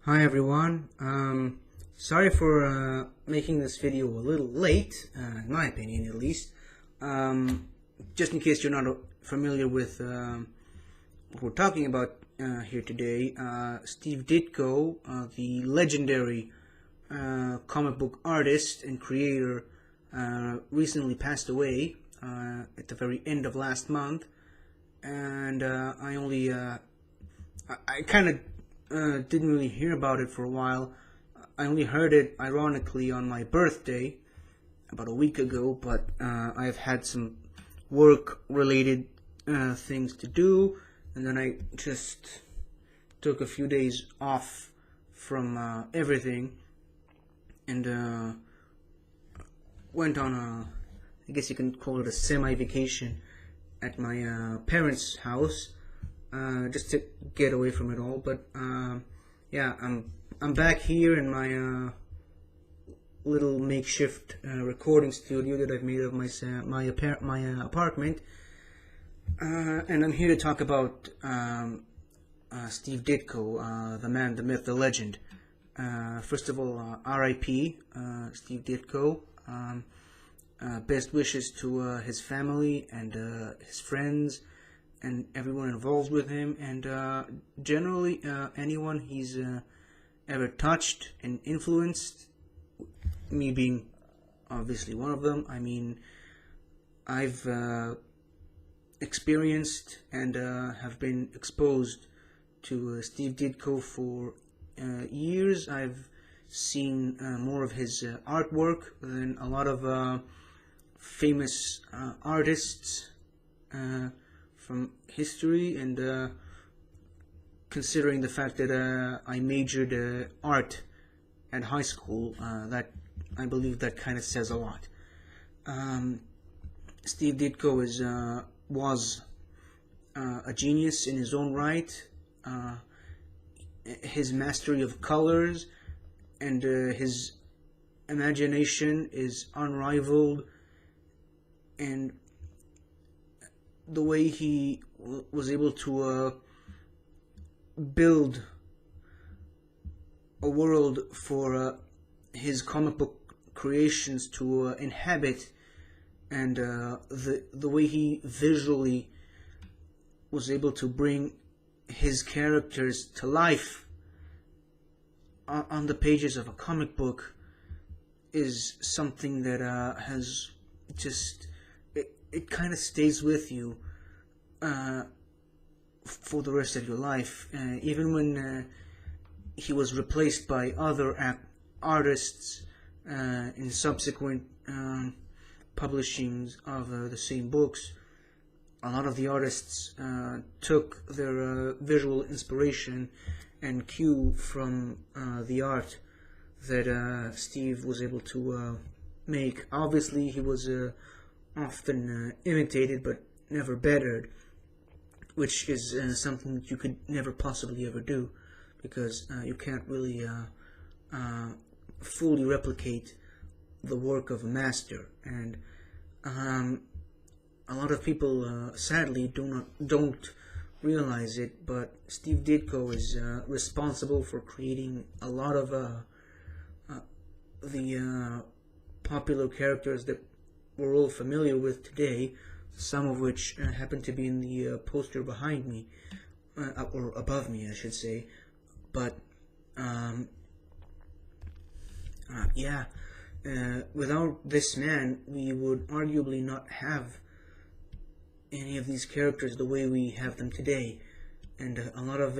Hi everyone. Sorry for making this video a little late, in my opinion at least. Just in case you're not familiar with what we're talking about here today, Steve Ditko, the legendary comic book artist and creator, recently passed away at the very end of last month, and I kind of didn't really hear about it for a while. I only heard it, ironically, on my birthday about a week ago, but I've had some work-related things to do, and then I just took a few days off from everything, and went on I guess you can call it a semi-vacation at my parents' house. Just to get away from it all, but yeah, I'm back here in my little makeshift recording studio that I've made of my apartment, and I'm here to talk about Steve Ditko, the man, the myth, the legend. First of all, R.I.P. Steve Ditko. Best wishes to his family and his friends and everyone involved with him, and generally anyone he's ever touched and influenced, me being obviously one of them. I mean, I've experienced and have been exposed to Steve Ditko for years. I've seen more of his artwork than a lot of famous artists from history, and considering the fact that I majored art at high school, that I believe that kind of says a lot. Steve Ditko was a genius in his own right. His mastery of colors and his imagination is unrivaled, and the way he was able to build a world for his comic book creations to inhabit, and the way he visually was able to bring his characters to life on the pages of a comic book is something that has just it kind of stays with you for the rest of your life, even when he was replaced by other artists in subsequent publishings of the same books. A lot of the artists took their visual inspiration and cue from the art that Steve was able to make. Obviously, he was often imitated but never bettered, which is something that you could never possibly ever do, because you can't really fully replicate the work of a master. And a lot of people sadly don't realize it, but Steve Ditko is responsible for creating a lot of the popular characters that we're all familiar with today, some of which happen to be in the poster behind me, or above me, I should say. But yeah, without this man, we would arguably not have any of these characters the way we have them today, and a lot of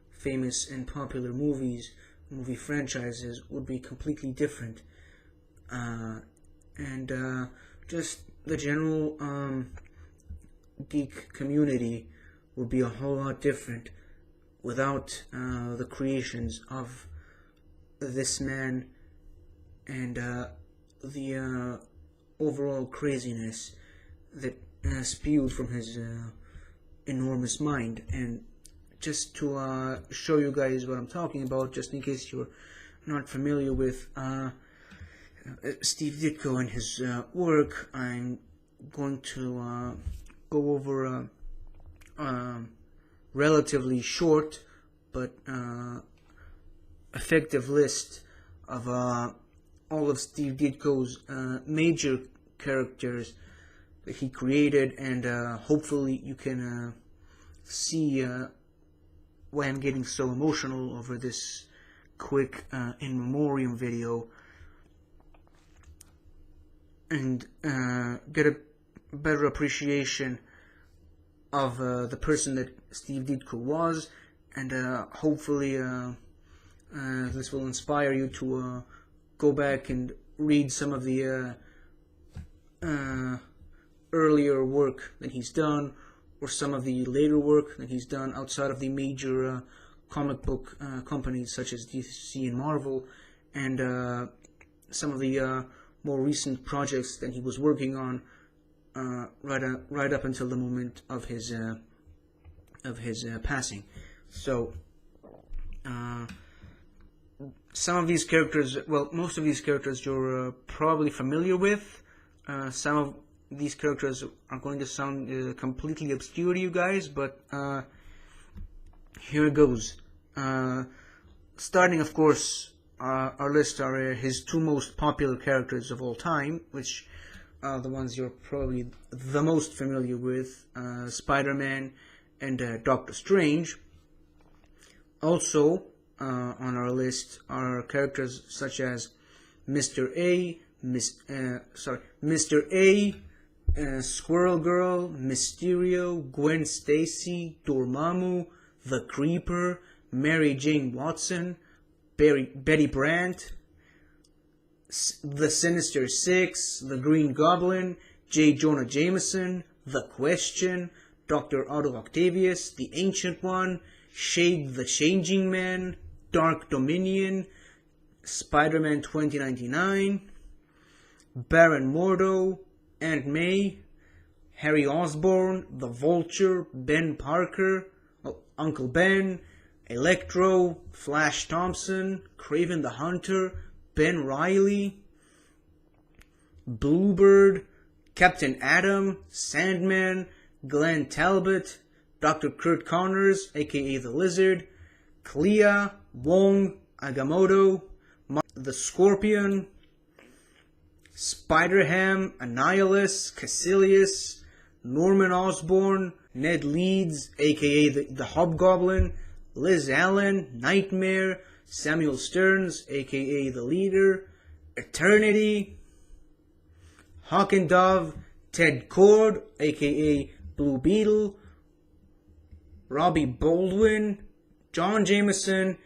famous and popular movie franchises would be completely different, and just the general geek community would be a whole lot different without the creations of this man and the overall craziness that spewed from his enormous mind. And just to show you guys what I'm talking about, just in case you're not familiar with Steve Ditko and his work, I'm going to go over relatively short but effective list of all of Steve Ditko's major characters that he created, and hopefully you can see why I'm getting so emotional over this quick in memoriam video, and get a better appreciation of the person that Steve Ditko was, and hopefully this will inspire you to go back and read some of the earlier work that he's done, or some of the later work that he's done outside of the major comic book companies such as DC and Marvel, and some of the more recent projects that he was working on right up until the moment of his passing. So some of these characters, well, most of these characters you're probably familiar with. Some of these characters are going to sound completely obscure to you guys, but here it goes. Starting, of course, our list are his two most popular characters of all time, which are the ones you're probably the most familiar with, Spider-Man and Doctor Strange. Also on our list are characters such as Mr. A, Squirrel Girl, Mysterio, Gwen Stacy, Dormammu, the Creeper, Mary Jane Watson, Betty Brant, the Sinister Six, the Green Goblin, J. Jonah Jameson, the Question, Dr. Otto Octavius, the Ancient One, Shade the Changing Man, Dark Dominion, Spider-Man 2099, Baron Mordo, Aunt May, Harry Osborn, the Vulture, Ben Parker, Uncle Ben, Electro, Flash Thompson, Kraven the Hunter, Ben Reilly, Bluebird, Captain Atom, Sandman, Glenn Talbot, Dr. Kurt Connors, aka the Lizard, Clea, Wong, Agamotto, the Scorpion, Spider-Ham, Annihilus, Caecilius, Norman Osborn, Ned Leeds, aka the Hobgoblin, Liz Allen, Nightmare, Samuel Stearns, aka the Leader, Eternity, Hawk and Dove, Ted Kord, aka Blue Beetle, Robbie Baldwin, John Jameson,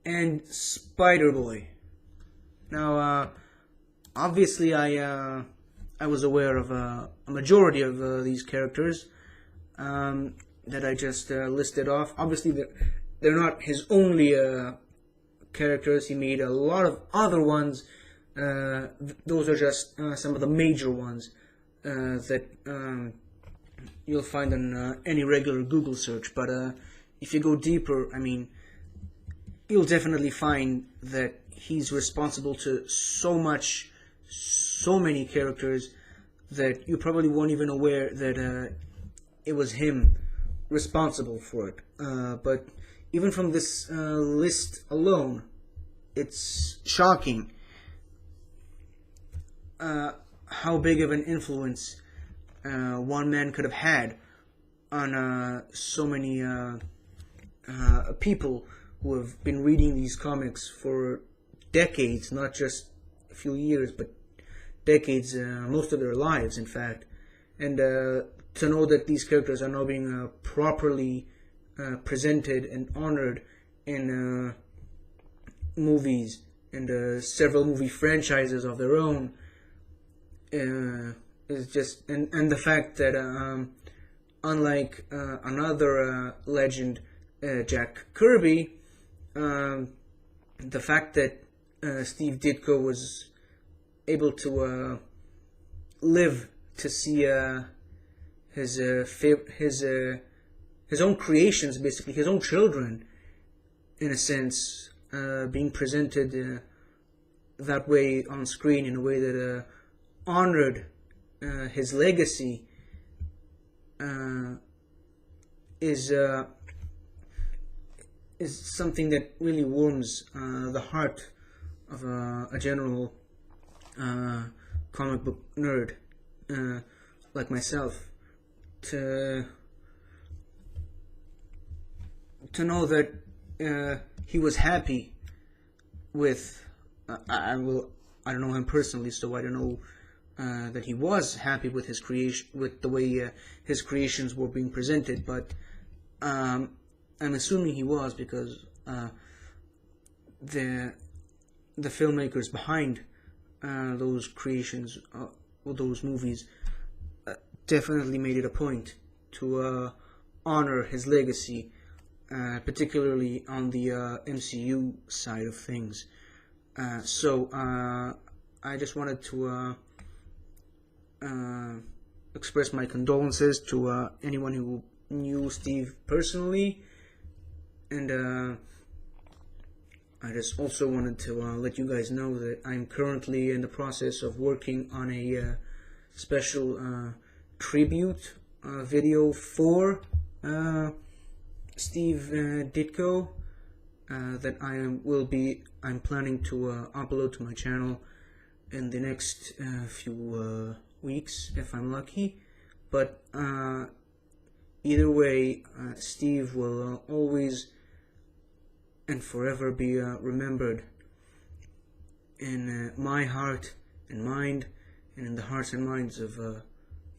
and Spider-Boy. Now, obviously I was aware of a majority of these characters that I just listed off. Obviously, they're not his only characters. He made a lot of other ones. Those are just some of the major ones that you'll find on any regular Google search. But if you go deeper, I mean, you'll definitely find that he's responsible to so many characters that you probably weren't even aware that it was him responsible for it. But even from this list alone, it's shocking how big of an influence one man could have had on so many people who have been reading these comics for decades, not just a few years, but decades, most of their lives, in fact. And to know that these characters are now being properly presented and honored in movies and several movie franchises of their own is just, and the fact that unlike another legend, Jack Kirby, the fact that Steve Ditko was able to live to see his own creations, basically his own children, in a sense, being presented that way on screen, in a way that honored his legacy, is is something that really warms the heart of a general comic book nerd like myself, to know that he was happy with I don't know him personally, so I don't know that he was happy with his creation, with the way his creations were being presented, but I'm assuming he was, because the filmmakers behind those creations, or those movies, definitely made it a point to honor his legacy, particularly on the MCU side of things. So I just wanted to express my condolences to anyone who knew Steve personally, and I just also wanted to let you guys know that I'm currently in the process of working on a special tribute video for Steve Ditko that I'm planning to upload to my channel in the next few weeks, if I'm lucky. But either way, Steve will always and forever be remembered in my heart and mind, and in the hearts and minds of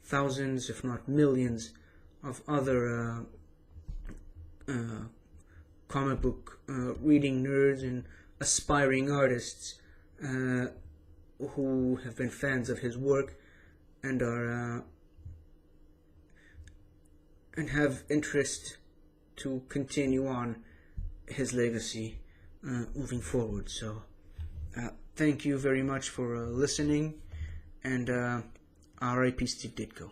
thousands, if not millions, of other comic book reading nerds and aspiring artists who have been fans of his work and are and have interest to continue on his legacy moving forward. So thank you very much for listening, and R.I.P. Steve Ditko.